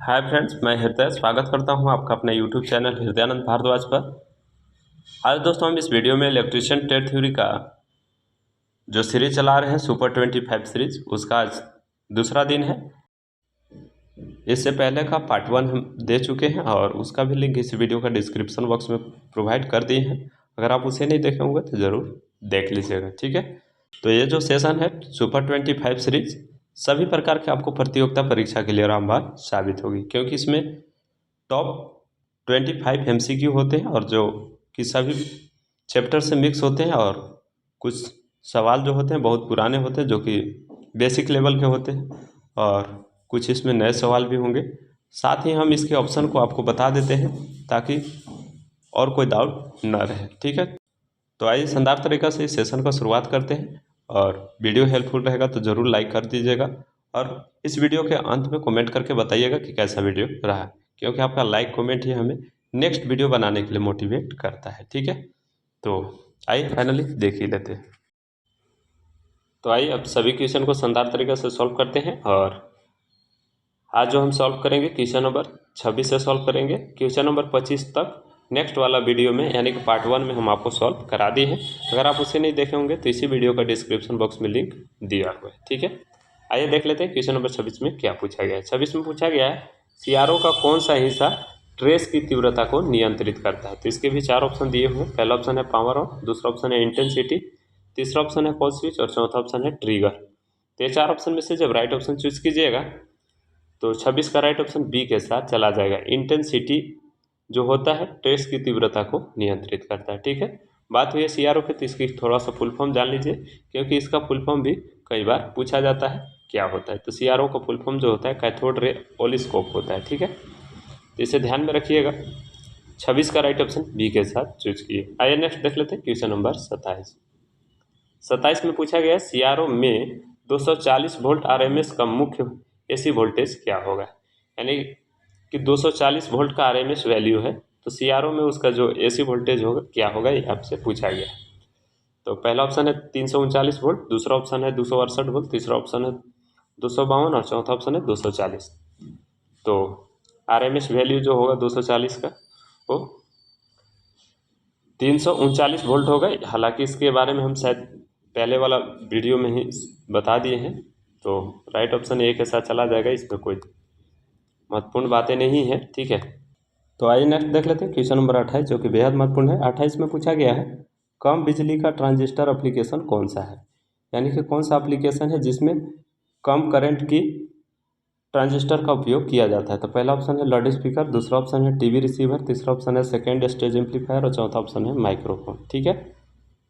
Hi friends, मैं हृदय स्वागत करता हूं आपका अपने यूट्यूब चैनल हृदयानंद भारद्वाज पर। आज दोस्तों हम इस वीडियो में इलेक्ट्रिशियन टेट थ्योरी का जो सीरीज चला रहे हैं सुपर 25 सीरीज, उसका आज दूसरा दिन है। इससे पहले का पार्ट 1 हम दे चुके हैं और उसका भी लिंक इस वीडियो का डिस्क्रिप्शन बॉक्स में प्रोवाइड कर दिए हैं। अगर आप उसे नहीं देखे होंगे तो ज़रूर देख लीजिएगा, ठीक है। तो ये जो सेशन है सुपर 25 सीरीज सभी प्रकार के आपको प्रतियोगिता परीक्षा के लिए रामबाण साबित होगी, क्योंकि इसमें टॉप 25 MCQ होते हैं और जो कि सभी चैप्टर से मिक्स होते हैं, और कुछ सवाल जो होते हैं बहुत पुराने होते हैं जो कि बेसिक लेवल के होते हैं, और कुछ इसमें नए सवाल भी होंगे। साथ ही हम इसके ऑप्शन को आपको बता देते हैं ताकि और कोई डाउट न रहे, ठीक है। तो आइए शानदार तरीक़े से इस सेशन का शुरुआत करते हैं, और वीडियो हेल्पफुल रहेगा तो ज़रूर लाइक कर दीजिएगा, और इस वीडियो के अंत में कमेंट करके बताइएगा कि कैसा वीडियो रहा, क्योंकि आपका लाइक कमेंट ही हमें नेक्स्ट वीडियो बनाने के लिए मोटिवेट करता है, ठीक है। तो आइए फाइनली देख ही लेते हैं। तो आइए अब सभी क्वेश्चन को शानदार तरीके से सॉल्व करते हैं, और आज जो हम सॉल्व करेंगे क्वेश्चन नंबर 26 से सॉल्व करेंगे। क्वेश्चन नंबर 25 तक नेक्स्ट वाला वीडियो में यानी कि पार्ट 1 में हम आपको सॉल्व करा दिए हैं। अगर आप उसे नहीं देखे होंगे तो इसी वीडियो का डिस्क्रिप्शन बॉक्स में लिंक दिया हुआ है, ठीक है। आइए देख लेते हैं क्वेश्चन नंबर 26 में क्या पूछा गया है। 26 में पूछा गया है सीआरओ का कौन सा हिस्सा ट्रेस की तीव्रता को नियंत्रित करता है। तो इसके भी 4 ऑप्शन दिए हुए हैं। पहला ऑप्शन है पावर ऑन, दूसरा ऑप्शन है इंटेंसिटी, तीसरा ऑप्शन है पॉज स्विच और चौथा ऑप्शन है ट्रिगर। तो ये 4 ऑप्शन में से जब राइट ऑप्शन चूज कीजिएगा तो 26 का राइट ऑप्शन बी के साथ चला जाएगा। इंटेंसिटी जो होता है ट्रेस की तीव्रता को नियंत्रित करता है, ठीक है। बात हुई है सीआरओ पे, तो इसकी थोड़ा सा फुल फॉर्म जान लीजिए, क्योंकि इसका फुल फॉर्म भी कई बार पूछा जाता है क्या होता है। तो सीआरओ का फुल फॉर्म जो होता है कैथोड रे ऑसिलोस्कोप होता है, ठीक है। तो इसे ध्यान में रखिएगा। 26 का राइट ऑप्शन बी के साथ चूज किए। आइए नेक्स्ट देख लेते हैं क्वेश्चन नंबर 27। 27 में पूछा गया सीआरओ में 240 वोल्ट RMS का मुख्य एसी वोल्टेज क्या होगा। यानी कि 240 वोल्ट का RMS वैल्यू है, तो सीआरओ में उसका जो एसी वोल्टेज होगा क्या होगा, ये आपसे पूछा गया। तो पहला ऑप्शन है 339 वोल्ट, दूसरा ऑप्शन है 268 वोल्ट, तीसरा ऑप्शन है 252 और चौथा ऑप्शन है 240। तो RMS वैल्यू जो होगा 240 का वो 339 वोल्ट होगा। हालांकि इसके बारे में हम शायद पहले वाला वीडियो में ही बता दिए हैं। तो राइट ऑप्शन ए के साथ चला जाएगा, इसमें कोई महत्वपूर्ण बातें नहीं है, ठीक है। तो आइए नेक्स्ट देख लेते हैं क्वेश्चन नंबर 28, जो कि बेहद महत्वपूर्ण है। 28 में पूछा गया है कम बिजली का ट्रांजिस्टर एप्लीकेशन कौन सा है। यानी कि कौन सा एप्लीकेशन है जिसमें कम करंट की ट्रांजिस्टर का उपयोग किया जाता है। तो पहला ऑप्शन है लाउड स्पीकर, दूसरा ऑप्शन है टीवी रिसीवर, तीसरा ऑप्शन है सेकेंड स्टेज एम्पलीफायर और चौथा ऑप्शन है माइक्रोफोन, ठीक है।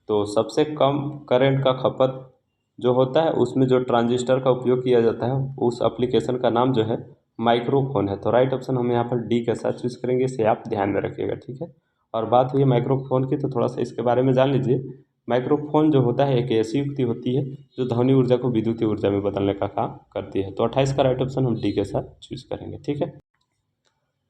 तो सबसे कम करंट का खपत जो होता है उसमें जो ट्रांजिस्टर का उपयोग किया जाता है उस एप्लीकेशन का नाम जो है माइक्रोफोन है। तो राइट ऑप्शन हम यहाँ पर डी के साथ चूज करेंगे, इसे आप ध्यान में रखिएगा, ठीक है। और बात हुई माइक्रोफोन की, तो थोड़ा सा इसके बारे में जान लीजिए। माइक्रोफोन जो होता है एक ऐसी युक्ति होती है जो ध्वनि ऊर्जा को विद्युतीय ऊर्जा में बदलने का काम करती है। तो 28 का राइट ऑप्शन हम डी के साथ चूज करेंगे, ठीक है।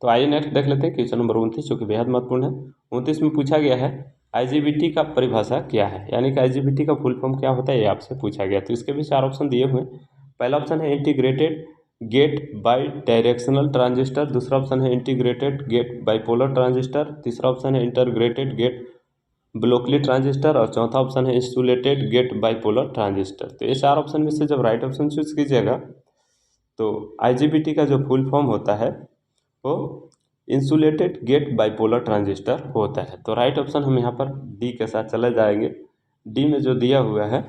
तो आइए नेक्स्ट देख लेते हैं क्वेश्चन नंबर 29, जो कि बेहद महत्वपूर्ण है। 29 में पूछा गया है IGBT का परिभाषा क्या है। यानी कि IGBT का फुल फॉर्म क्या होता है, ये आपसे पूछा गया। तो इसके भी 4 ऑप्शन दिए हुए हैं। पहला ऑप्शन है integrated gate bidirectional transistor, दूसरा ऑप्शन है इंटीग्रेटेड गेट बाइपोलर ट्रांजिस्टर, तीसरा ऑप्शन है इंटीग्रेटेड गेट ब्लॉकली ट्रांजिस्टर और चौथा ऑप्शन है इंसुलेटेड गेट बाइपोलर ट्रांजिस्टर। तो ये 4 ऑप्शन में से जब राइट ऑप्शन चूज कीजिएगा तो IGBT का जो फुल फॉर्म होता है वो इंसुलेटेड गेट बाइपोलर ट्रांजिस्टर होता है। तो राइट ऑप्शन हम यहाँ पर डी के साथ चले जाएंगे। डी में जो दिया हुआ है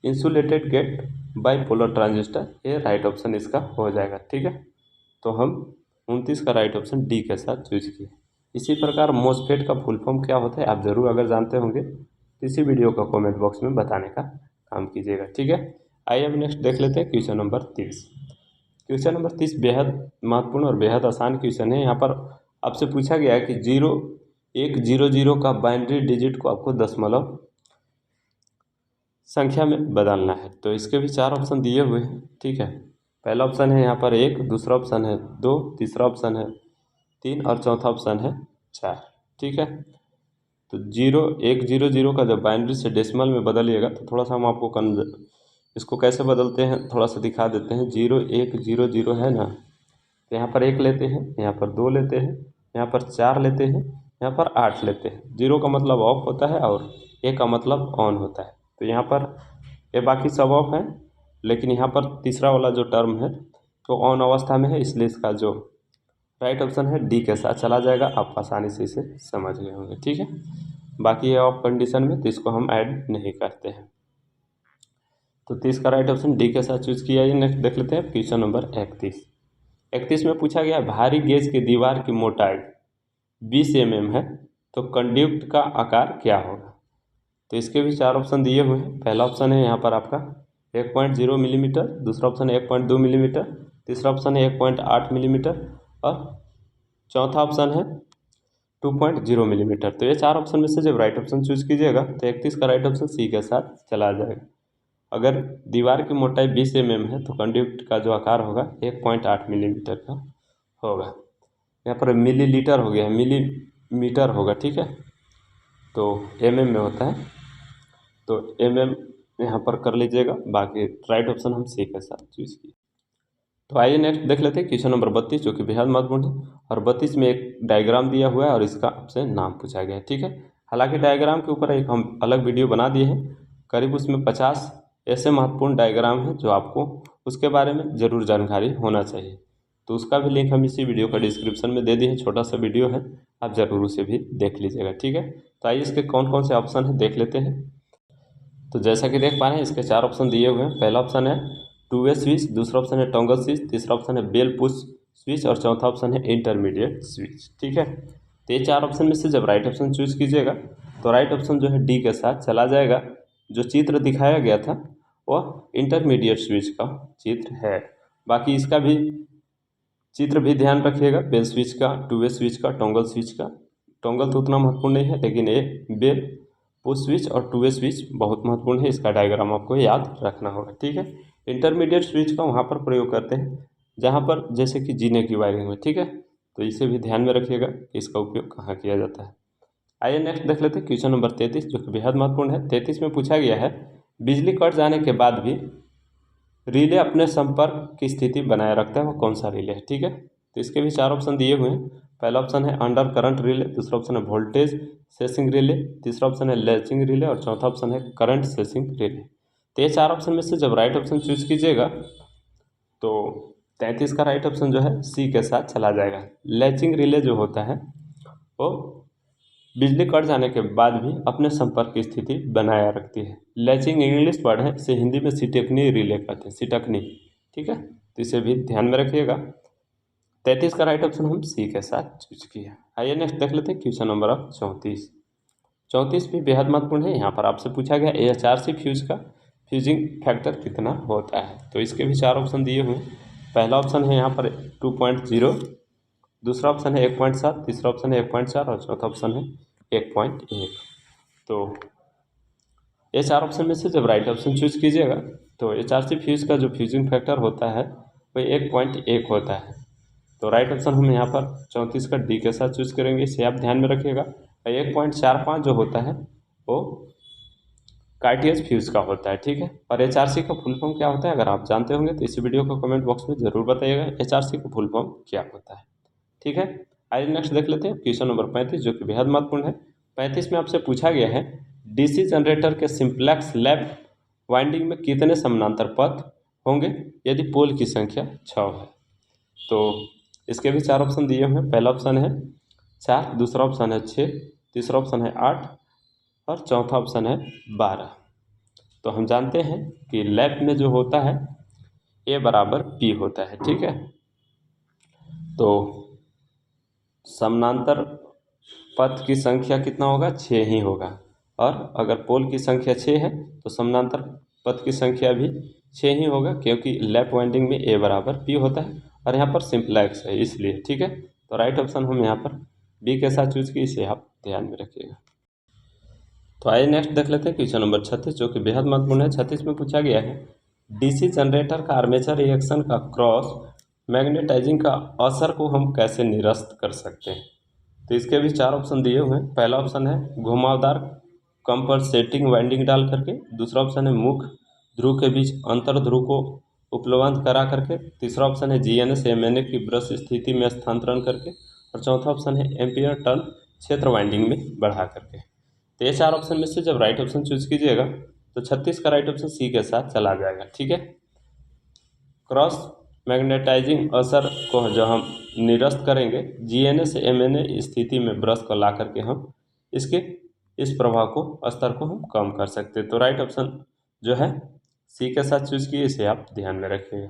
इंसुलेटेड गेट बाइपोलर ट्रांजिस्टर, ये राइट ऑप्शन इसका हो जाएगा, ठीक है। तो हम 29 का राइट ऑप्शन डी के साथ चूज किए। इसी प्रकार मोसफेट का फुल फॉर्म क्या होता है आप ज़रूर अगर जानते होंगे तो इसी वीडियो का कमेंट बॉक्स में बताने का काम कीजिएगा, ठीक है। आइए अब नेक्स्ट देख लेते हैं क्वेश्चन नंबर 30। क्वेश्चन नंबर 30 बेहद महत्वपूर्ण और बेहद आसान क्वेश्चन है। यहाँ पर आपसे पूछा गया है कि 0100 का बाइनरी डिजिट को आपको दशमलव संख्या में बदलना है। तो इसके भी 4 ऑप्शन दिए हुए हैं, ठीक है। पहला ऑप्शन है यहाँ पर 1, दूसरा ऑप्शन है 2, तीसरा ऑप्शन है 3 और चौथा ऑप्शन है 4, ठीक है। तो 0100 का जब बाइनरी से डेसिमल में बदलिएगा तो थोड़ा सा हम आपको इसको कैसे बदलते हैं थोड़ा सा दिखा देते हैं। 0100 है ना, तो यहाँ पर 1 लेते हैं, यहाँ पर 2 लेते हैं, यहाँ पर 4 लेते हैं, यहाँ पर 8 लेते हैं। 0 का मतलब ऑफ होता है और 1 का मतलब ऑन होता है। तो यहाँ पर ये बाकी सब ऑफ है, लेकिन यहाँ पर तीसरा वाला जो टर्म है तो ऑन अवस्था में है, इसलिए इसका जो राइट ऑप्शन है डी के साथ चला जाएगा। आप आसानी से इसे समझ गए होंगे, ठीक है। बाकी है ऑफ कंडीशन में, तो इसको हम ऐड नहीं करते हैं। तो 30 का राइट ऑप्शन डी के साथ चूज़ किया है। नेक्स्ट देख लेते हैं क्वेश्चन नंबर 31 में पूछा गया भारी गेज की दीवार की मोटाई 20 mm है, तो कंड्यूक्ट का आकार क्या होगा। तो इसके भी 4 ऑप्शन दिए हुए हैं। पहला ऑप्शन है यहाँ पर आपका 1.0 मिलीमीटर, दूसरा ऑप्शन है 1.2 मिलीमीटर, तीसरा ऑप्शन है 1.8 मिलीमीटर और चौथा ऑप्शन है 2.0 मिलीमीटर। तो ये 4 ऑप्शन में से जब राइट ऑप्शन चूज कीजिएगा तो 31 का राइट ऑप्शन सी के साथ चला जाएगा। अगर दीवार की मोटाई 20 mm है तो कंड्यूक्ट का जो आकार होगा 1.8 मिलीमीटर का होगा। यहाँ पर मिलीलीटर हो गया, मिलीमीटर होगा, ठीक है। तो mm में होता है, तो mm यहाँ पर कर लीजिएगा। बाकी राइट ऑप्शन हम सी के साथ चूज किए। तो आइए नेक्स्ट देख लेते हैं क्वेश्चन नंबर 32, जो कि बेहद महत्वपूर्ण है। और 32 में एक डायग्राम दिया हुआ है और इसका आपसे नाम पूछा गया है, ठीक है। हालांकि डायग्राम के ऊपर एक हम अलग वीडियो बना दिए हैं, करीब उसमें 50 ऐसे महत्वपूर्ण डायग्राम हैं जो आपको उसके बारे में ज़रूर जानकारी होना चाहिए। तो उसका भी लिंक हम इसी वीडियो का डिस्क्रिप्शन में दे दिए हैं, छोटा सा वीडियो है, आप ज़रूर उसे भी देख लीजिएगा, ठीक है। तो आइए इसके कौन कौन से ऑप्शन है देख लेते हैं। तो जैसा कि देख पा रहे हैं इसके 4 ऑप्शन दिए हुए हैं। पहला ऑप्शन है 2 वे स्विच, दूसरा ऑप्शन है टॉगल स्विच, तीसरा ऑप्शन है बेल पुश स्विच और चौथा ऑप्शन है इंटरमीडिएट स्विच, ठीक है। तो ये 4 ऑप्शन में से जब राइट ऑप्शन चूज कीजिएगा तो राइट ऑप्शन जो है डी के साथ चला जाएगा। जो चित्र दिखाया गया था वह इंटरमीडिएट स्विच का चित्र है। बाकी इसका भी चित्र भी ध्यान रखिएगा, बेल स्विच का, 2 वे स्विच का, टॉगल स्विच का। टॉगल तो उतना महत्वपूर्ण नहीं है, लेकिन ये बेल पुश स्विच और 2 वे स्विच बहुत महत्वपूर्ण है। इसका डायग्राम आपको याद रखना होगा, ठीक है। इंटरमीडिएट स्विच का वहाँ पर प्रयोग करते हैं जहाँ पर जैसे कि जीने की वायरिंग में, ठीक है। तो इसे भी ध्यान में रखिएगा कि इसका उपयोग कहाँ किया जाता है। आइए नेक्स्ट देख लेते हैं क्वेश्चन नंबर 33, जो कि बेहद महत्वपूर्ण है। 33 में पूछा गया है बिजली कट जाने के बाद भी रिले अपने संपर्क की स्थिति बनाए रखता है, वो कौन सा रिले है, ठीक है। तो इसके भी 4 ऑप्शन दिए हुए हैं। पहला ऑप्शन है अंडर करंट रिले, दूसरा ऑप्शन है वोल्टेज सेंसिंग रिले, तीसरा ऑप्शन है लैचिंग रिले और चौथा ऑप्शन है करंट सेंसिंग रिले। तो ये 4 ऑप्शन में से जब राइट ऑप्शन चूज कीजिएगा तो 33 का राइट ऑप्शन जो है सी के साथ चला जाएगा। लैचिंग रिले जो होता है वो बिजली कट जाने के बाद भी अपने संपर्क की स्थिति बनाए रखती है। लैचिंग इंग्लिश वर्ड है, इसे हिंदी में सिटकनी रिले कहते हैं, सिटकनी, ठीक है। तो इसे भी ध्यान में रखिएगा। 33 का राइट ऑप्शन हम सी के साथ चूज किए। आइए नेक्स्ट देख लेते हैं क्वेश्चन नंबर 34 भी बेहद महत्वपूर्ण है। यहाँ पर आपसे पूछा गया एचआरसी फ्यूज का फ्यूजिंग फैक्टर कितना होता है। तो इसके भी 4 ऑप्शन दिए हुए हैं। पहला ऑप्शन है यहाँ पर 2.0, दूसरा ऑप्शन है 1.7, तीसरा ऑप्शन है 1.4 और चौथा ऑप्शन है 1.1। तो ये 4 ऑप्शन में से जब राइट ऑप्शन चूज कीजिएगा तो एचआरसी फ्यूज का जो फ्यूजिंग फैक्टर होता है वह 1.1 होता है। तो राइट ऑप्शन हम यहाँ पर 34 का डी के साथ चूज करेंगे, इसे आप ध्यान में रखिएगा। 1.45 जो होता है वो कार्टियज फ्यूज का होता है, ठीक है। और एचआरसी का फुल फॉर्म क्या होता है, अगर आप जानते होंगे तो इस वीडियो को कमेंट बॉक्स में ज़रूर बताइएगा एचआरसी का फुल फॉर्म क्या होता है, ठीक है। आइए नेक्स्ट देख लेते हैं क्वेश्चन नंबर 35, जो कि बेहद महत्वपूर्ण है। 35 में आपसे पूछा गया है डीसी जनरेटर के सिंप्लेक्स लैप वाइंडिंग में कितने समानांतर पथ होंगे यदि पोल की संख्या 6 है। तो इसके भी 4 ऑप्शन दिए हुए हैं। पहला ऑप्शन है 4, दूसरा ऑप्शन है 6, तीसरा ऑप्शन है 8 और चौथा ऑप्शन है 12। तो हम जानते हैं कि लैप में जो होता है ए बराबर पी होता है, ठीक है। तो समानांतर पथ की संख्या कितना होगा, 6 ही होगा। और अगर पोल की संख्या 6 है तो समानांतर पथ की संख्या भी 6 ही होगा, क्योंकि लैप वाइंडिंग में ए बराबर पी होता है और यहाँ पर सिंप्लेक्स है इसलिए, ठीक है। तो राइट ऑप्शन हम यहाँ पर बी के साथ चूज किए, इसे आप ध्यान में रखिएगा। तो आइए नेक्स्ट देख लेते हैं क्वेश्चन नंबर 36, जो कि बेहद महत्वपूर्ण है। 36 में पूछा गया है डीसी जनरेटर का आर्मेचर रिएक्शन का क्रॉस मैग्नेटाइजिंग का असर को हम कैसे निरस्त कर सकते हैं। तो इसके भी 4 ऑप्शन दिए हुए हैं। पहला ऑप्शन है घुमावदार कंपनसेटिंग वाइंडिंग डाल करके, दूसरा ऑप्शन है मुख्य ध्रुव के बीच अंतर ध्रुव को उपलब्ध करा करके। तीसरा ऑप्शन है GNS MNA की ब्रश स्थिति में स्थानांतरण करके। और चौथा ऑप्शन है एम्पियर टर्न क्षेत्र वाइंडिंग में बढ़ा करके। तो ये 4 ऑप्शन में से जब राइट ऑप्शन चूज कीजिएगा तो 36 का राइट ऑप्शन सी के साथ चला जाएगा। ठीक है, क्रॉस मैग्नेटाइजिंग असर को जो हम निरस्त करेंगे GNS MNA स्थिति में ब्रश को ला करके हम इसके इस प्रभाव को स्तर को हम कम कर सकते हैं। तो राइट ऑप्शन जो है सी के साथ चूज किए, इसे आप ध्यान में रखिएगा।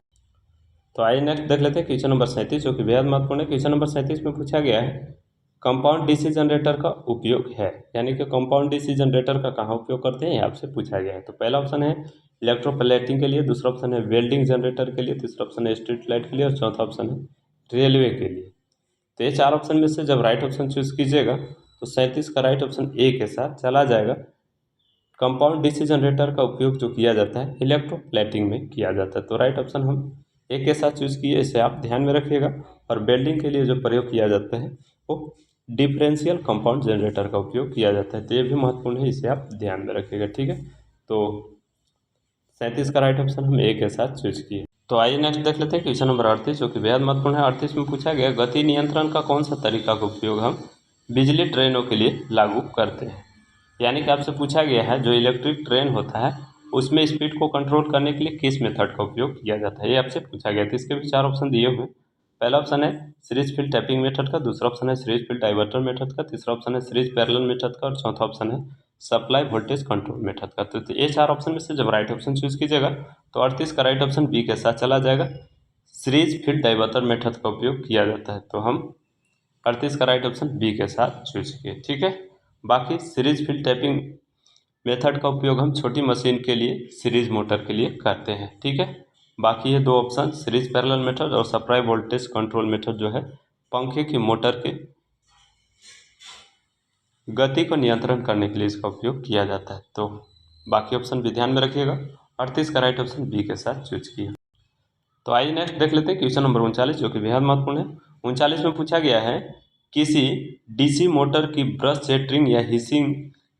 तो आइए नेक्स्ट देख लेते हैं क्वेश्चन नंबर 37, जो कि बेहद महत्वपूर्ण है। क्वेश्चन नंबर 37 में पूछा गया है कंपाउंड डीसी जनरेटर का उपयोग है, यानी कि कंपाउंड डीसी जनरेटर का कहाँ उपयोग करते हैं, आपसे पूछा गया है। तो पहला ऑप्शन है इलेक्ट्रोप्लेटिंग के लिए, दूसरा ऑप्शन है वेल्डिंग जनरेटर के लिए, तीसरा ऑप्शन है स्ट्रीट लाइट के लिए और चौथा ऑप्शन है रेलवे के लिए। तो ये 4 ऑप्शन में से जब राइट ऑप्शन चूज कीजिएगा तो 37 का राइट ऑप्शन ए के साथ चला जाएगा। कंपाउंड डीसी जनरेटर का उपयोग जो किया जाता है इलेक्ट्रोप्लेटिंग में किया जाता है। तो राइट ऑप्शन हम एक के साथ चूज किए, इसे आप ध्यान में रखिएगा। और वेल्डिंग के लिए जो प्रयोग किया जाता है वो डिफरेंशियल कंपाउंड जनरेटर का उपयोग किया जाता है। तो ये भी महत्वपूर्ण है, इसे आप ध्यान में रखिएगा। ठीक है, तो 37 का राइट ऑप्शन हम ए के साथ चूज किए। तो आइए नेक्स्ट देख लेते हैं क्वेश्चन नंबर 38, जो कि बेहद महत्वपूर्ण है। 38 में पूछा गया गति नियंत्रण का कौन सा तरीका का उपयोग हम बिजली ट्रेनों के लिए लागू करते हैं। यानी कि आपसे पूछा गया है जो इलेक्ट्रिक ट्रेन होता है उसमें स्पीड को कंट्रोल करने के लिए किस मेथड का उपयोग किया जाता है, ये आपसे पूछा गया। तो इसके भी 4 ऑप्शन दिए हुए हैं। पहला ऑप्शन है सीरीज फील्ड टैपिंग मेथड का, दूसरा ऑप्शन है सीरीज फील्ड डाइवर्टर मेथड का, तीसरा ऑप्शन है सीरीज पैरेलल मेथड का और चौथा ऑप्शन है सप्लाई वोल्टेज कंट्रोल मेथड का। तो ये 4 ऑप्शन में से जब राइट ऑप्शन चूज कीजिएगा तो 38 का राइट ऑप्शन बी के साथ चला जाएगा। सीरीज फील्ड डाइवर्टर मेथड का उपयोग किया जाता है, तो हम 38 का राइट ऑप्शन बी के साथ चूज किए। ठीक है, बाकी सीरीज फील्ड टैपिंग मेथड का उपयोग हम छोटी मशीन के लिए सीरीज मोटर के लिए करते हैं। ठीक है, बाकी ये 2 ऑप्शन सीरीज पैरेलल मेथड और सप्लाई वोल्टेज कंट्रोल मेथड जो है पंखे की मोटर के गति को नियंत्रण करने के लिए इसका उपयोग किया जाता है। तो बाकी ऑप्शन भी ध्यान में रखिएगा। 38 का राइट ऑप्शन बी के साथ चूज किया। तो आइए नेक्स्ट देख लेते हैं क्वेश्चन नंबर 39, जो कि बेहद महत्वपूर्ण है। 39 में पूछा गया है किसी डीसी मोटर की ब्रश सेटरिंग या हिसिंग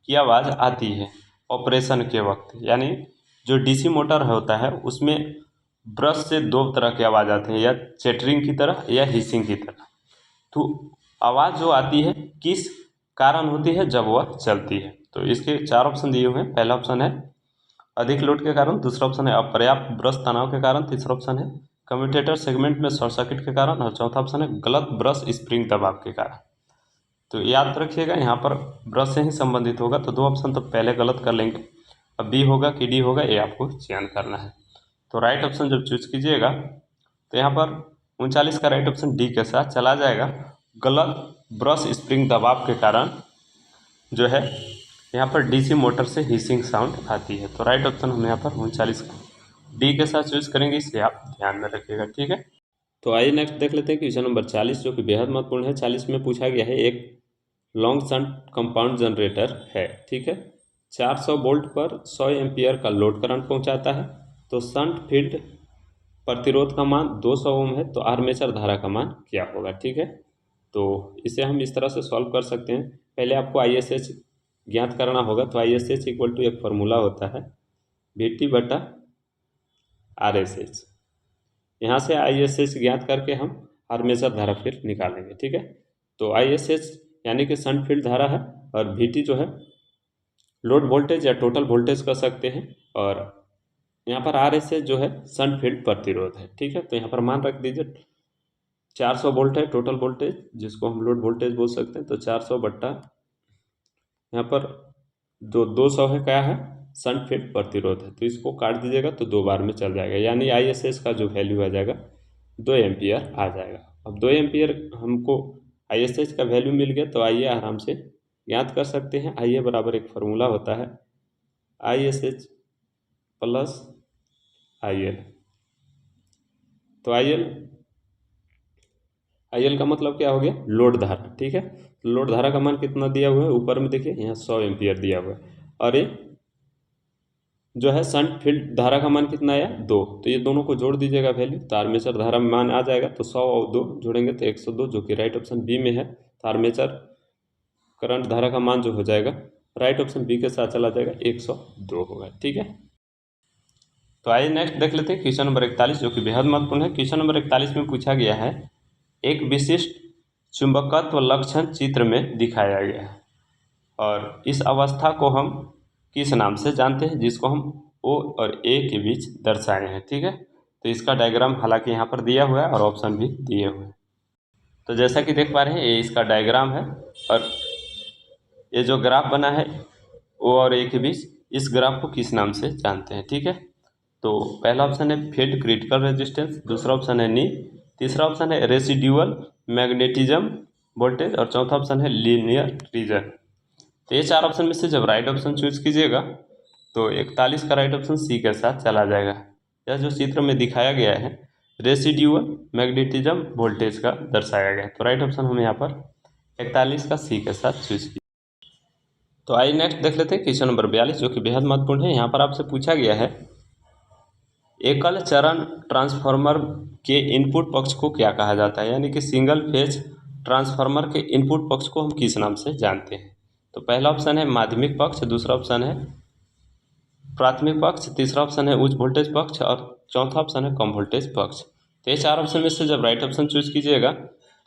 की आवाज़ आती है ऑपरेशन के वक्त। यानी जो डीसी मोटर होता है उसमें ब्रश से 2 तरह की आवाज़ आती है, या चेटरिंग की तरह या हिसिंग की तरह। तो आवाज़ जो आती है किस कारण होती है जब वह चलती है। तो इसके 4 ऑप्शन दिए हुए हैं। पहला ऑप्शन है अधिक लोड के कारण, दूसरा ऑप्शन है अपर्याप्त ब्रश तनाव के कारण, तीसरा ऑप्शन है कम्यूटेटर सेगमेंट में शॉर्ट सर्किट के कारण और चौथा ऑप्शन है गलत ब्रश स्प्रिंग दबाव के कारण। तो याद रखिएगा यहाँ पर ब्रश से ही संबंधित होगा, तो 2 ऑप्शन तो पहले गलत कर लेंगे। अब बी होगा कि डी होगा, ये आपको चयन करना है। तो राइट ऑप्शन जब चूज कीजिएगा तो यहाँ पर 39 का राइट ऑप्शन डी के साथ चला जाएगा। गलत ब्रश स्प्रिंग दबाव के कारण जो है यहाँ पर डीसी मोटर से हिसिंग साउंड आती है। तो राइट ऑप्शन हम यहाँ पर 39 डी के साथ चूज करेंगे, इसे आप ध्यान में रखिएगा। ठीक है, तो आइए नेक्स्ट देख लेते हैं क्वेश्चन नंबर 40, जो कि बेहद महत्वपूर्ण है। 40 में पूछा गया है एक लॉन्ग शंट कंपाउंड जनरेटर है। ठीक है, 400 वोल्ट पर 100 एम्पियर का लोड करंट पहुंचाता है। तो शंट फील्ड प्रतिरोध का मान 200 ओम है, तो आर्मेचर धारा का मान क्या होगा। ठीक है, तो इसे हम इस तरह से सॉल्व कर सकते हैं। पहले आपको ISH ज्ञात करना होगा। तो ISH इक्वल टू एक फार्मूला होता है VT बटा RSH। यहाँ से ISH ज्ञात करके हम आर्मेचर धारा फिर निकालेंगे। ठीक है, तो ISH यानी कि शंट फील्ड धारा है और VT जो है लोड वोल्टेज या टोटल वोल्टेज कर सकते हैं, और यहाँ पर RSH जो है शंट फील्ड प्रतिरोध है। ठीक है, तो यहाँ पर मान रख दीजिए 400 वोल्ट है टोटल वोल्टेज, जिसको हम लोड वोल्टेज बोल सकते हैं। तो 400 बट्टा यहाँ पर जो 200 है क्या है शंट फील्ड प्रतिरोध है, तो इसको काट दीजिएगा तो 2 बार में चल जाएगा, यानी ISH का जो वैल्यू आ जाएगा 2 एम्पियर आ जाएगा। अब 2 एम्पियर हमको ISH का वैल्यू मिल गया, तो आइए आराम से ज्ञात कर सकते हैं। आइए बराबर एक फार्मूला होता है ISH प्लस IL। तो IL का मतलब क्या हो गया लोड धारा। ठीक है, तो लोड धारा का मान कितना दिया हुआ है, ऊपर में देखिए यहाँ 100 एम्पियर दिया हुआ है, और ये जो है शंट फील्ड धारा का मान कितना आया 2। तो ये दोनों को जोड़ दीजिएगा वैल्यू, तो आर्मेचर धारा में मान आ जाएगा। तो 100 और 2 जोड़ेंगे तो 102, जो कि राइट ऑप्शन बी में है। तो आर्मेचर करंट धारा का मान जो हो जाएगा राइट ऑप्शन बी के साथ चला जाएगा 102 होगा। ठीक है, तो आइए नेक्स्ट देख लेते हैं क्वेश्चन नंबर 41, जो कि बेहद महत्वपूर्ण है। क्वेश्चन नंबर 41 में पूछा गया है, एक विशिष्ट चुंबकत्व लक्षण चित्र में दिखाया गया है और इस अवस्था को हम किस नाम से जानते हैं, जिसको हम O और A के बीच दर्शाए हैं। ठीक है, तो इसका डायग्राम हालांकि यहाँ पर दिया हुआ है और ऑप्शन भी दिए हुए हैं। तो जैसा कि देख पा रहे हैं, ये इसका डायग्राम है और ये जो ग्राफ बना है O और A के बीच, इस ग्राफ को किस नाम से जानते हैं। ठीक है, तो पहला ऑप्शन है फील्ड क्रिटिकल रेजिस्टेंस, दूसरा ऑप्शन है नी, तीसरा ऑप्शन है रेसिड्यूअल मैग्नेटिज्म वोल्टेज और चौथा ऑप्शन है लीनियर रीजन। तो ये चार ऑप्शन में से जब राइट ऑप्शन चूज कीजिएगा तो 41 का राइट ऑप्शन सी के साथ चला जाएगा। यह जो चित्र में दिखाया गया है रेसिड्यूअल मैग्नेटिज्म वोल्टेज का दर्शाया गया है। तो राइट ऑप्शन हम यहाँ पर 41 का सी के साथ चूज किया। तो आइए नेक्स्ट देख लेते हैं क्वेश्चन नंबर 42, जो कि बेहद महत्वपूर्ण है। यहाँ पर आपसे पूछा गया है, एकल चरण ट्रांसफार्मर के इनपुट पक्ष को क्या कहा जाता है, यानी कि सिंगल फेज ट्रांसफार्मर के इनपुट पक्ष को हम किस नाम से जानते हैं। तो पहला ऑप्शन है माध्यमिक पक्ष, दूसरा ऑप्शन है प्राथमिक पक्ष, तीसरा ऑप्शन है उच्च वोल्टेज पक्ष और चौथा ऑप्शन है कम वोल्टेज पक्ष। तो ये चार ऑप्शन में से जब राइट ऑप्शन चूज कीजिएगा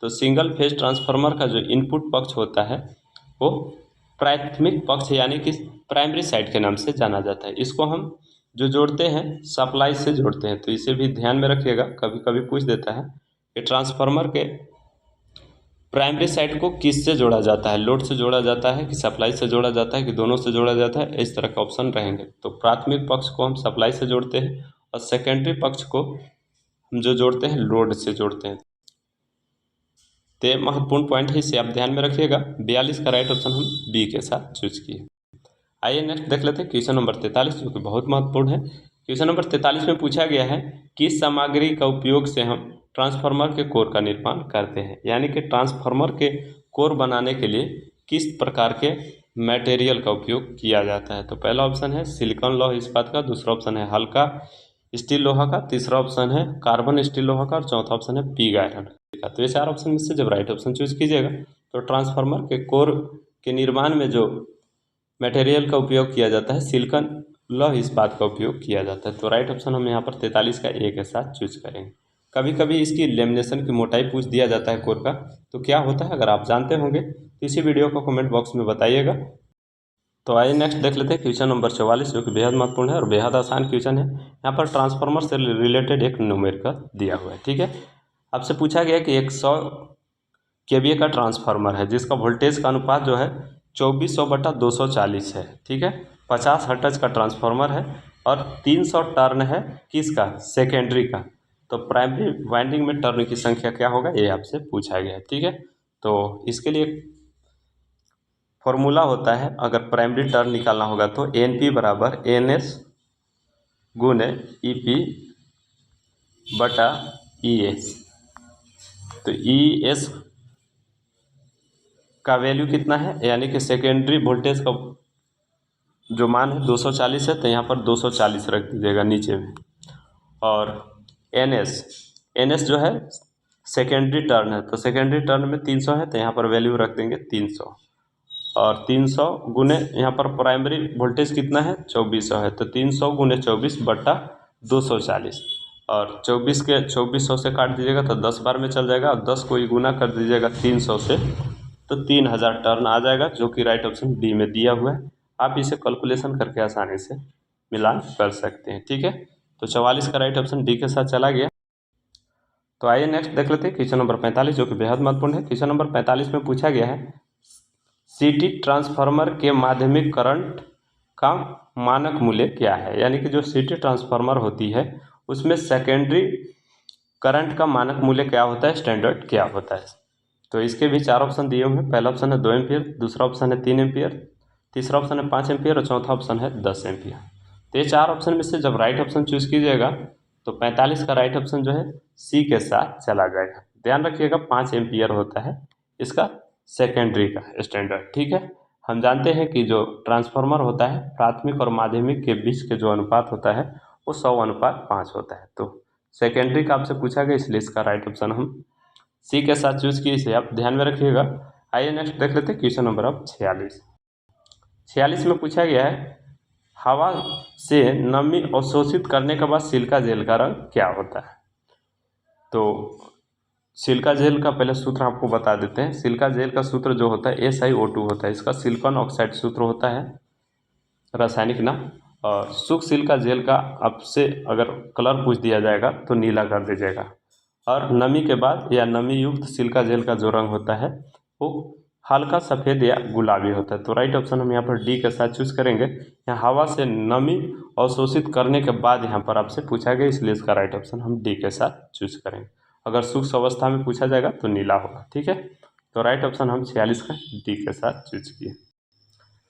तो सिंगल फेज ट्रांसफार्मर का जो इनपुट पक्ष होता है वो प्राथमिक पक्ष यानी कि प्राइमरी साइड के नाम से जाना जाता है। इसको हम जो जोड़ते हैं सप्लाई से जोड़ते हैं, तो इसे भी ध्यान में रखिएगा, कभी कभी पूछ देता है कि ट्रांसफार्मर के प्राइमरी साइड को किस से जोड़ा जाता है, लोड से जोड़ा जाता है कि सप्लाई से जोड़ा जाता है कि दोनों से जोड़ा जाता है, इस तरह का ऑप्शन रहेंगे। तो प्राथमिक पक्ष को हम सप्लाई से जोड़ते हैं और सेकेंडरी पक्ष को हम जो जोड़ते हैं लोड से जोड़ते हैं। तो महत्वपूर्ण पॉइंट है, इसे आप ध्यान में रखिएगा। 42 का राइट ऑप्शन हम बी के साथ चूज किए। आइए नेक्स्ट देख लेते हैं क्वेश्चन नंबर 43, जो कि बहुत महत्वपूर्ण है। क्वेश्चन नंबर 43 में पूछा गया है, किस सामग्री का उपयोग से हम ट्रांसफार्मर के कोर का निर्माण करते हैं, यानी कि ट्रांसफार्मर के कोर बनाने के लिए किस प्रकार के मटेरियल का उपयोग किया जाता है। तो पहला ऑप्शन है सिलिकॉन लौह इस्पात का, दूसरा ऑप्शन है हल्का स्टील लोहा का, तीसरा ऑप्शन है कार्बन स्टील लोहा का और चौथा ऑप्शन है पिग आयरन का। तो ये चार ऑप्शन में से जब राइट ऑप्शन चूज कीजिएगा तो ट्रांसफार्मर के कोर के निर्माण में जो मटेरियल का उपयोग किया जाता है सिलिकॉन लौह इस्पात का उपयोग किया जाता है। तो राइट ऑप्शन हम यहाँ पर 43 का ए के साथ चूज करेंगे। कभी कभी इसकी लेमिनेशन की मोटाई पूछ दिया जाता है कोर का, तो क्या होता है, अगर आप जानते होंगे तो इसी वीडियो को कमेंट बॉक्स में बताइएगा। तो आइए नेक्स्ट देख लेते हैं क्वेश्चन नंबर 44, जो कि बेहद महत्वपूर्ण है और बेहद आसान क्वेश्चन है। यहाँ पर ट्रांसफार्मर से रिलेटेड एक न्यूमेरिकल दिया हुआ है। ठीक है, आपसे पूछा गया कि एक 100 केवीए का ट्रांसफार्मर है जिसका वोल्टेज का अनुपात जो है 2400/240 है। ठीक है, 50 हर्ट्ज का ट्रांसफार्मर है और 300 टर्न है किसका, सेकेंडरी का। तो प्राइमरी वाइंडिंग में टर्न की संख्या क्या होगा, ये आपसे पूछा गया है। ठीक है, तो इसके लिए फॉर्मूला होता है, अगर प्राइमरी टर्न निकालना होगा तो NP बराबर NS गुने EP बटा ES। तो ES का वैल्यू कितना है, यानी कि सेकेंडरी वोल्टेज का जो मान है 240 है, तो यहाँ पर 240 रख दीजिएगा नीचे में। और NS जो है सेकेंडरी टर्न है, तो सेकेंडरी टर्न में 300 है, तो यहाँ पर वैल्यू रख देंगे 300। और 300 गुने यहाँ पर प्राइमरी वोल्टेज कितना है 2400 है, तो 300 गुने 24 बटा 240 और 24 के 2400 से काट दीजिएगा तो 10 बार में चल जाएगा और 10 को ही गुना कर दीजिएगा 300 से तो 3000 टर्न आ जाएगा, जो कि राइट ऑप्शन डी में दिया हुआ है। आप इसे कैलकुलेशन करके आसानी से मिलान कर सकते हैं। ठीक है, तो 44 का राइट ऑप्शन डी के साथ चला गया। तो आइए नेक्स्ट देख लेते हैं क्वेश्चन नंबर 45, जो कि बेहद महत्वपूर्ण है। क्वेश्चन नंबर 45 में पूछा गया है, सिटी ट्रांसफार्मर के माध्यमिक करंट का मानक मूल्य क्या है, यानी कि जो सिटी ट्रांसफार्मर होती है उसमें सेकेंडरी करंट का मानक मूल्य क्या होता है, स्टैंडर्ड क्या होता है। तो इसके भी चार ऑप्शन दिए हुए हैं। पहला ऑप्शन है 2 एम्पियर, दूसरा ऑप्शन है 3 एम्पियर, तीसरा ऑप्शन है 5 एम्पियर और चौथा ऑप्शन है 10 एम्पियर। तो ये चार ऑप्शन में से जब राइट ऑप्शन चूज कीजिएगा तो 45 का राइट ऑप्शन जो है सी के साथ चला जाएगा। ध्यान रखिएगा 5 एम्पियर होता है इसका सेकेंडरी का स्टैंडर्ड। ठीक है, हम जानते हैं कि जो ट्रांसफार्मर होता है प्राथमिक और माध्यमिक के बीच के जो अनुपात होता है वो 100:5 होता है। तो सेकेंडरी का आपसे पूछा गया, इसलिए इसका राइट ऑप्शन हम सी के साथ चूज किए, इसे आप ध्यान में रखिएगा। आइए नेक्स्ट देख लेते हैं क्वेश्चन नंबर अब 46 में पूछा गया है, हवा से नमी अवशोषित करने के बाद सिलिका जेल का रंग क्या होता है। तो सिलिका जेल का पहले सूत्र आपको बता देते हैं। सिलिका जेल का सूत्र जो होता है SiO2 होता है। इसका सिलिकॉन ऑक्साइड सूत्र होता है रासायनिक नाम। और शुष्क सिलिका जेल का आपसे अगर कलर पूछ दिया जाएगा तो नीला कर दीजिएगा। और नमी के बाद या नमी युक्त सिलिका जेल का जो रंग होता है वो हल्का सफ़ेद या गुलाबी होता है। तो राइट ऑप्शन हम यहाँ पर डी के साथ चूज करेंगे। यहाँ हवा से नमी अवशोषित करने के बाद यहाँ पर आपसे पूछा गया, इसलिए इसका राइट ऑप्शन हम डी के साथ चूज करेंगे। अगर शुष्क अवस्था में पूछा जाएगा तो नीला होगा। ठीक है, तो राइट ऑप्शन हम 46 का डी के साथ चूज किए।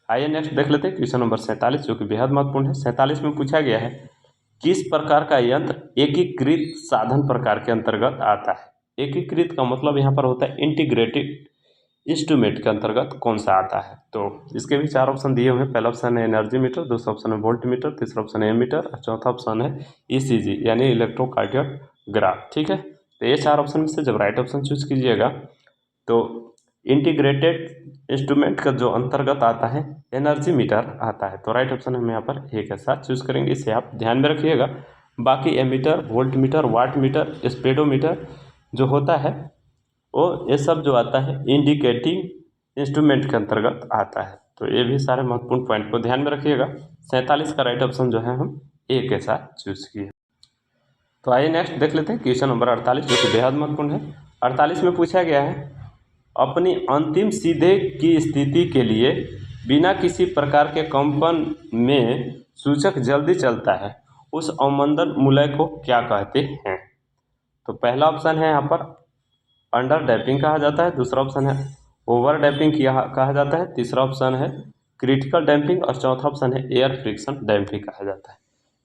आइए नेक्स्ट देख लेते हैं क्वेश्चन नंबर 47, जो कि बेहद महत्वपूर्ण है। 47 में पूछा गया है किस प्रकार का यंत्र एकीकृत साधन प्रकार के अंतर्गत आता है। एकीकृत का मतलब यहाँ पर होता है इंटीग्रेटेड इंस्ट्रूमेंट के अंतर्गत कौन सा आता है। तो इसके भी 4 ऑप्शन दिए हुए हैं। पहला ऑप्शन है एनर्जी मीटर, दूसरा ऑप्शन है वोल्ट मीटर, तीसरा ऑप्शन है एमीटर और चौथा ऑप्शन है ECG यानी इलेक्ट्रोकार्डियोग्राफ। ठीक है, तो ये 4 ऑप्शन में से जब राइट ऑप्शन चूज कीजिएगा तो इंटीग्रेटेड इंस्ट्रूमेंट का जो अंतर्गत आता है एनर्जी मीटर आता है। तो राइट ऑप्शन हम यहाँ पर ए के साथ चूज करेंगे। इसे आप ध्यान में रखिएगा। बाकी ammeter, volt meter, watt meter, speedometer जो होता है वो ये सब जो आता है इंडिकेटिंग इंस्ट्रूमेंट के अंतर्गत आता है। तो ये भी सारे महत्वपूर्ण पॉइंट को ध्यान में रखिएगा। 47 का राइट ऑप्शन जो है हम ए के साथ चूज किए। तो आइए नेक्स्ट देख लेते हैं क्वेश्चन नंबर 48, जो कि बेहद महत्वपूर्ण है। 48 में पूछा गया है अपनी अंतिम सीधे की स्थिति के लिए बिना किसी प्रकार के कंपन में सूचक जल्दी चलता है, उस अवमंदन मूलक को क्या कहते हैं। तो पहला ऑप्शन है यहाँ पर अंडर डैपिंग कहा जाता है, दूसरा ऑप्शन है ओवर डैपिंग कहा जाता है, तीसरा ऑप्शन है क्रिटिकल डैम्पिंग और चौथा ऑप्शन है एयर फ्रिक्शन डैम्पिंग कहा जाता है।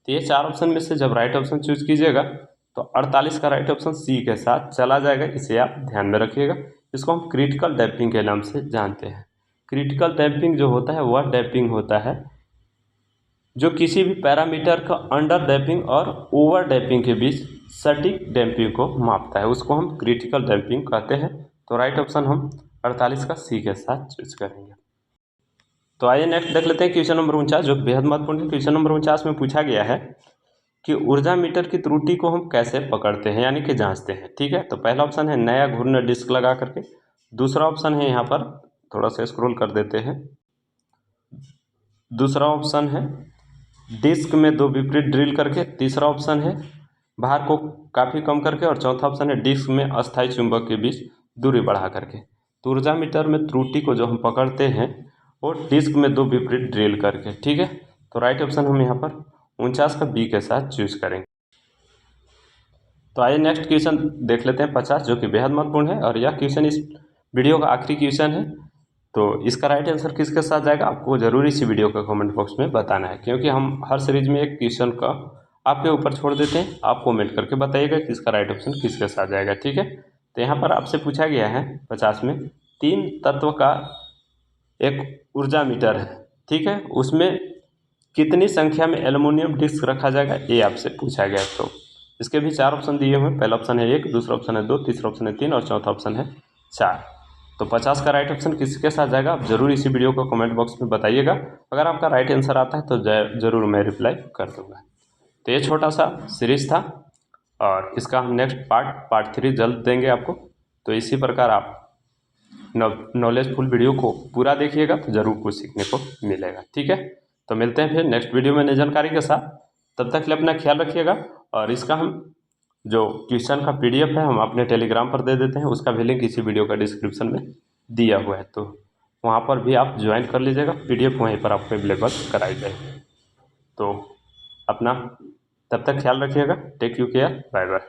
तो ये 4 ऑप्शन में से जब राइट ऑप्शन चूज कीजिएगा तो 48 का राइट ऑप्शन सी के साथ चला जाएगा। इसे आप ध्यान में रखिएगा। इसको हम क्रिटिकल डैम्पिंग के नाम से जानते हैं। क्रिटिकल डैम्पिंग जो होता है वह डैम्पिंग होता है जो किसी भी पैरामीटर का अंडर डैम्पिंग और ओवर डैम्पिंग के बीच सटीक डैम्पिंग को मापता है, उसको हम क्रिटिकल डैम्पिंग कहते हैं। तो राइट ऑप्शन हम 48 का सी के साथ चूज करेंगे। तो आइए नेक्स्ट देख लेते हैं क्वेश्चन नंबर 49, जो बेहद महत्वपूर्ण है। क्वेश्चन नंबर 49 में पूछा गया है कि ऊर्जा मीटर की त्रुटि को हम कैसे पकड़ते हैं यानी कि जांचते हैं। ठीक है, तो पहला ऑप्शन है नया घूर्णन डिस्क लगा करके, दूसरा ऑप्शन है यहाँ पर थोड़ा सा स्क्रॉल कर देते हैं, दूसरा ऑप्शन है डिस्क में 2 विपरीत ड्रिल करके, तीसरा ऑप्शन है भार को काफ़ी कम करके और चौथा ऑप्शन है डिस्क में अस्थायी चुंबक के बीच दूरी बढ़ा करके। तो ऊर्जा मीटर में त्रुटि को जो हम पकड़ते हैं वो डिस्क में 2 विपरीत ड्रिल करके। ठीक है, तो राइट ऑप्शन हम यहाँ पर 49 का बी के साथ चूज करेंगे। तो आइए नेक्स्ट क्वेश्चन देख लेते हैं 50, जो कि बेहद महत्वपूर्ण है और यह क्वेश्चन इस वीडियो का आखिरी क्वेश्चन है। तो इसका राइट आंसर किसके साथ जाएगा आपको जरूर इसी वीडियो का कमेंट बॉक्स में बताना है, क्योंकि हम हर सीरीज में एक क्वेश्चन का आपके ऊपर छोड़ देते हैं। आप कमेंट करके बताइएगा कि इसका राइट ऑप्शन किसके साथ जाएगा। ठीक है, तो यहाँ पर आपसे पूछा गया है 50 में 3 तत्व का एक ऊर्जा मीटर है। ठीक है, उसमें कितनी संख्या में एल्युमिनियम डिस्क रखा जाएगा ये आपसे पूछा गया। तो इसके भी 4 ऑप्शन दिए हुए हैं। पहला ऑप्शन है 1, दूसरा ऑप्शन है 2, तीसरा ऑप्शन है 3 और चौथा ऑप्शन है 4। तो 50 का राइट ऑप्शन किसके साथ जाएगा आप जरूर इसी वीडियो को कमेंट बॉक्स में बताइएगा। अगर आपका राइट आंसर आता है तो ज़रूर मैं रिप्लाई कर दूँगा। तो ये छोटा सा सीरीज था और इसका हम नेक्स्ट पार्ट 3 जल्द देंगे आपको। तो इसी प्रकार आप नॉलेजफुल वीडियो को पूरा देखिएगा तो ज़रूर कुछ सीखने को मिलेगा। ठीक है, तो मिलते हैं फिर नेक्स्ट वीडियो में नई जानकारी के साथ। तब तक के लिए अपना ख्याल रखिएगा। और इसका हम जो क्वेश्चन का PDF है हम अपने टेलीग्राम पर दे देते हैं, उसका भी लिंक इसी वीडियो का डिस्क्रिप्शन में दिया हुआ है। तो वहाँ पर भी आप ज्वाइन कर लीजिएगा। PDF वहीं पर आपको अवेलेबल कराई जाएगी। तो अपना तब तक ख्याल रखिएगा। Take you care, bye bye.